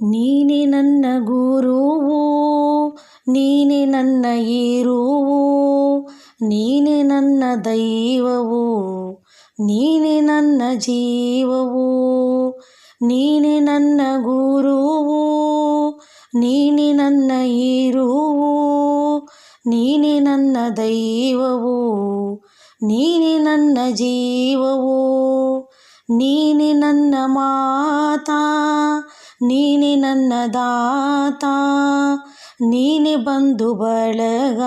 ನೀನೆ ನನ್ನ ಗುರುವು, ನೀನೆ ನನ್ನ ಇರುವು, ನೀನೆ ನನ್ನ ದೈವವು, ನೀನೆ ನನ್ನ ಜೀವವು. ನೀನೆ ನನ್ನ ಗುರುವು, ನೀನೆ ನನ್ನ ಇರುವು, ನೀನೆ ನನ್ನ ದೈವವು, ನೀನೆ ನನ್ನ ಜೀವವು. ನೀನೆ ನನ್ನ ಮಾತಾ, ನೀನೆ ನನ್ನ ದಾತ, ನೀನೆ ಬಂಧು ಬಳಗ,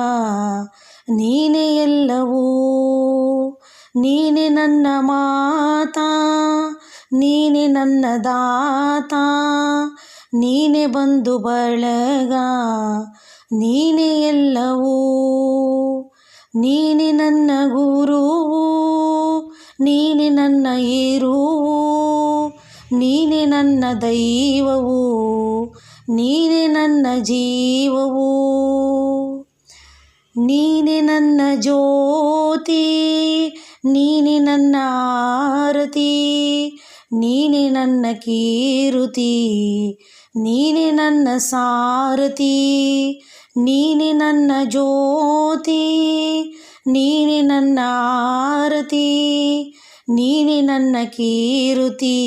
ನೀನೆ ಎಲ್ಲವೂ. ನೀನೆ ನನ್ನ ಮಾತಾ, ನೀನೆ ನನ್ನ ದಾತ, ನೀನೆ ಬಂಧು ಬಳಗ, ನೀನೆ ಎಲ್ಲವೂ. ನೀನೆ ನನ್ನ ಗುರುವು, ನೀನೆ ನನ್ನ ಇರುವು, ನೀನೆ ನನ್ನ ದೈವವು, ನೀನೆ ನನ್ನ ಜೀವವು. ನೀನೆ ನನ್ನ ಜ್ಯೋತಿ, ನೀನೆ ನನ್ನ ಆರತಿ, ನೀನೆ ನನ್ನ ಕೀರುತಿ, ನೀನೆ ನನ್ನ ಸಾರಥಿ. ನೀನೆ ನನ್ನ ಜ್ಯೋತಿ, ನೀನೆ ನನ್ನ ಆರತಿ, ನೀನೆ ನನ್ನ ಕೀರುತಿ,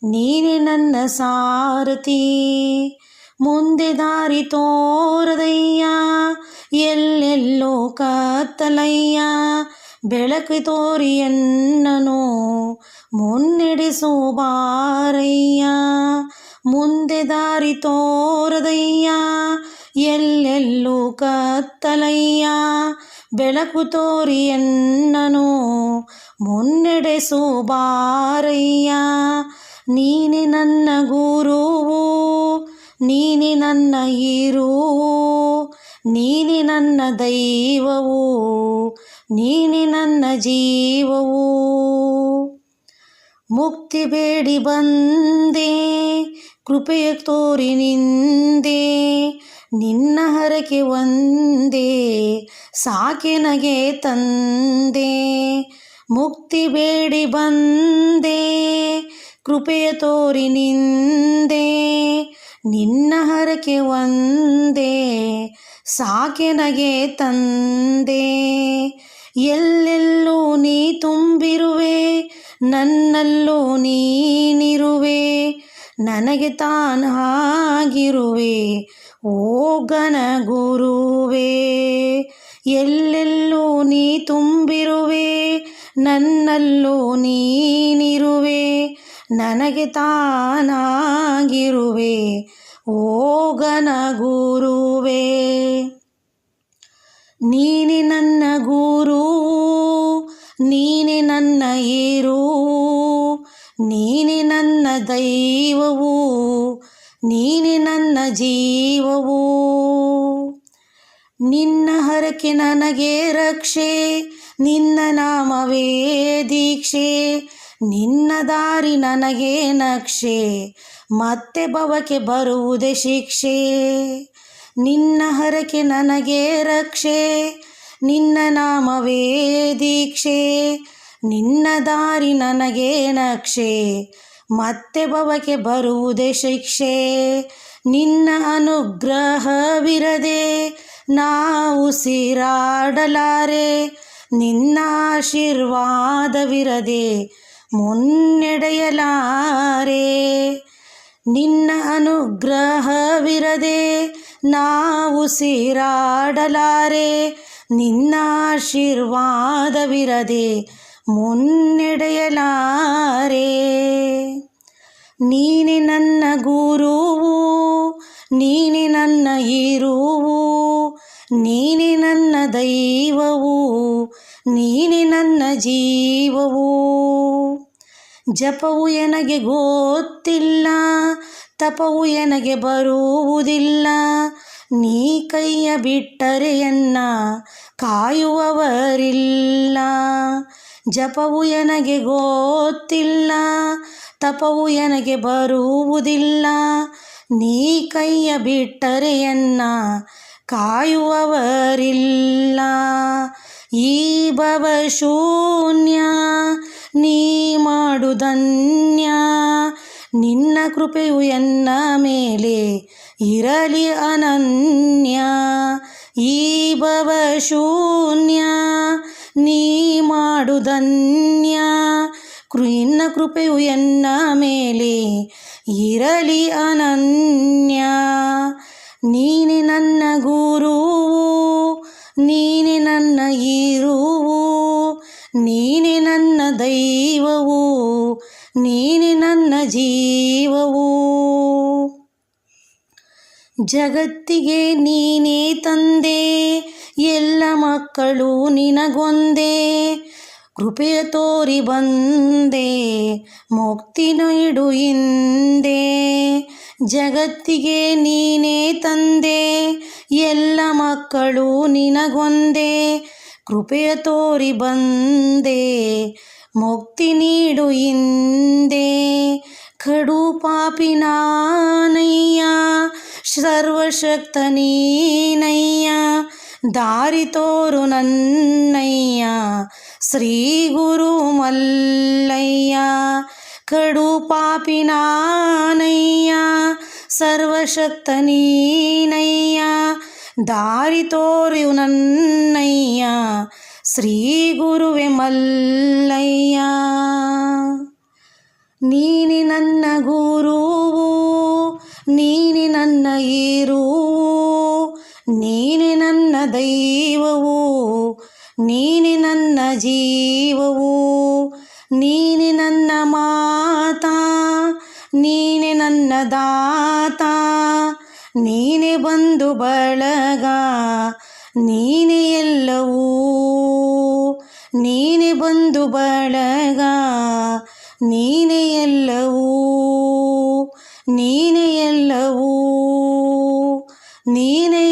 ನೀನೆ ನನ್ನ ಸಾರಥಿ. ಮುಂದೆ ದಾರಿ ತೋರದಯ್ಯ, ಎಲ್ಲೆಲ್ಲೋ ಕತ್ತಲಯ್ಯ, ಬೆಳಕು ತೋರಿ ಎನ್ನನು ಮುನ್ನಡೆಸೋ ಬಾರಯ್ಯ. ಮುಂದೆ ದಾರಿ ತೋರದಯ್ಯ, ಎಲ್ಲೆಲ್ಲೋ ಕತ್ತಲಯ್ಯ, ಬೆಳಕು ತೋರಿ ಎನ್ನನು ಮುನ್ನಡೆಸೋ ಬಾರಯ್ಯ. ನೀನೆ ನನ್ನ ಗುರುವು, ನೀನೆ ನನ್ನ ಇರುವು, ನೀನೆ ನನ್ನ ದೈವವು, ನೀನೆ ನನ್ನ ಜೀವವು. ಮುಕ್ತಿ ಬೇಡಿ ಬಂದೆ, ಕೃಪೆಯ ತೋರಿ ನಿಂದೆ, ನಿನ್ನ ಹರಕೆ ಒಂದೇ ಸಾಕೆನಗೆ ತಂದೆ. ಮುಕ್ತಿ ಬೇಡಿ ಬಂದೆ, ಕೃಪೆಯ ತೋರಿ ನಿಂದೆ, ನಿನ್ನ ಹರಕೆ ಒಂದೇ ಸಾಕೆನಗೆ ತಂದೆ. ಎಲ್ಲೆಲ್ಲೂ ನೀ ತುಂಬಿರುವೆ, ನನ್ನಲ್ಲೂ ನೀನಿರುವೆ, ನನಗೆ ತಾನಾಗಿರುವೆ ಓ ಘನ ಗುರುವೇ. ಎಲ್ಲೆಲ್ಲೂ ನೀ ತುಂಬಿರುವೆ, ನನ್ನಲ್ಲೂ ನೀನಿರುವೆ, ನನಗೆ ತಾನಾಗಿರುವೆ ಓ ಘನ ಗುರುವೇ. ನೀನೆ ನನ್ನ ಗುರುವು, ನೀನೆ ನನ್ನ ಇರುವು, ನೀನೆ ನನ್ನ ದೈವವು, ನೀನೆ ನನ್ನ ಜೀವವು. ನಿನ್ನ ಹರಕೆ ನನಗೆ ರಕ್ಷೆ, ನಿನ್ನ ನಾಮವೇ ದೀಕ್ಷೆ, ನಿನ್ನ ದಾರಿ ನನಗೆ ನಕ್ಷೆ, ಮತ್ತೆ ಭವಕ್ಕೆ ಬರುವುದೇ ಶಿಕ್ಷೆ. ನಿನ್ನ ಹರಕೆ ನನಗೆ ರಕ್ಷೆ, ನಿನ್ನ ನಾಮವೇ ದೀಕ್ಷೆ, ನಿನ್ನ ದಾರಿ ನನಗೆ ನಕ್ಷೆ, ಮತ್ತೆ ಭವಕ್ಕೆ ಬರುವುದೇ ಶಿಕ್ಷೆ. ನಿನ್ನ ಅನುಗ್ರಹವಿರದೆ ನಾ ಉಸಿರಾಡಲಾರೆ, ನಿನ್ನ ಆಶೀರ್ವಾದವಿರದೆ ಮುನ್ನಡೆಯಲಾರೆ. ನಿನ್ನ ಅನುಗ್ರಹವಿರದೆ ನಾ ಉಸಿರಾಡಲಾರೆ, ನಿನ್ನ ಆಶೀರ್ವಾದವಿರದೆ ಮುನ್ನಡೆಯಲಾರೆ. ನೀನೆ ನನ್ನ ಗುರುವು, ನೀನೆ ನನ್ನ ಇರುವು, ನೀನೆ ನನ್ನ ದೈವವು, ನೀನೆ ನನ್ನ ಜೀವವು. ಜಪವು ಎನಗೆ ಗೊತ್ತಿಲ್ಲ, ತಪವು ಎನಗೆ ಬರುವುದಿಲ್ಲ, ನೀ ಕೈಯ ಬಿಟ್ಟರೆ ಎನ್ನ ಕಾಯುವವರಿಲ್ಲ. ಜಪವು ಎನಗೆ ಗೊತ್ತಿಲ್ಲ, ತಪವು ಎನಗೆ ಬರುವುದಿಲ್ಲ, ನೀ ಕೈಯ ಬಿಟ್ಟರೆ ಎನ್ನ ಕಾಯುವವರಿಲ್ಲ. ಈ ಭವ ಶೂನ್ಯ ನೀ ಮಾಡುಧನ್ಯ, ನಿನ್ನ ಕೃಪೆಯು ಎನ್ನ ಮೇಲೆ ಇರಲಿ ಅನನ್ಯ. ಈ ಭವ ಶೂನ್ಯ ನೀ ಮಾಡುಧನ್ಯ. ನಿನ್ನ ಕೃಪೆಯು ಎನ್ನ ಮೇಲೆ ಇರಲಿ ಅನನ್ಯ. ನೀನೆ ನನ್ನ ಗುರುವು, ನೀನೆ ನನ್ನ ಇರುವು, ನೀನೆ ನನ್ನ ದೈವವು, ನೀನೆ ನನ್ನ ಜೀವವು. ಜಗತ್ತಿಗೆ ನೀನೇ ತಂದೆ, ಎಲ್ಲ ಮಕ್ಕಳು ನಿನಗೊಂದೇ. ಕೃಪೆಯ ತೋರಿ ಬಂದೆ, ಮುಕ್ತಿ ನೀಡು ಹಿಂದೆ. ಜಗತ್ತಿಗೆ ನೀನೇ ತಂದೆ, ಎಲ್ಲ ಮಕ್ಕಳು ನಿನಗೊಂದೇ. ಕೃಪೆಯ ತೋರಿ ಬಂದೆ, ಮುಕ್ತಿ ನೀಡು ಹಿಂದೆ. ಕಡು ಪಾಪಿ ನಾನಯ್ಯ, ಸರ್ವಶಕ್ತ ನೀನಯ್ಯ. ದಾರಿ ತೋರು ನನ್ನಯ್ಯ, ಶ್ರೀ ಗುರು ಮಲ್ಲಯ್ಯ. ಕಡು ಪಾಪಿ ನಾನಯ್ಯ, ಸರ್ವಶಕ್ತ ನೀನಯ್ಯ. ದಾರಿ ತೋರು ನನ್ನಯ್ಯ, ಶ್ರೀ ಗುರುವೆ ಮಲ್ಲಯ್ಯ. ನೀನೆ ನನ್ನ ಗುರುವು, ನೀನೆ ನನ್ನ ಇರುವು, ನೀನೆ ನನ್ನ ದೈವವು, ನೀನೆ ನನ್ನ ಜೀವವು. ನೀನೆ ನನ್ನ ಮಾತಾ, ನೀನೆ ನನ್ನ ದಾತ, ನೀನೆ ಬಂಧು ಬಳಗ, ನೀನೆ ಎಲ್ಲವೂ. ನೀನೆ ಬಂಧು ಬಳಗ, ನೀನೆ ಎಲ್ಲವೂ, ನೀನೆ ಎಲ್ಲವೂ, ನೀನೆ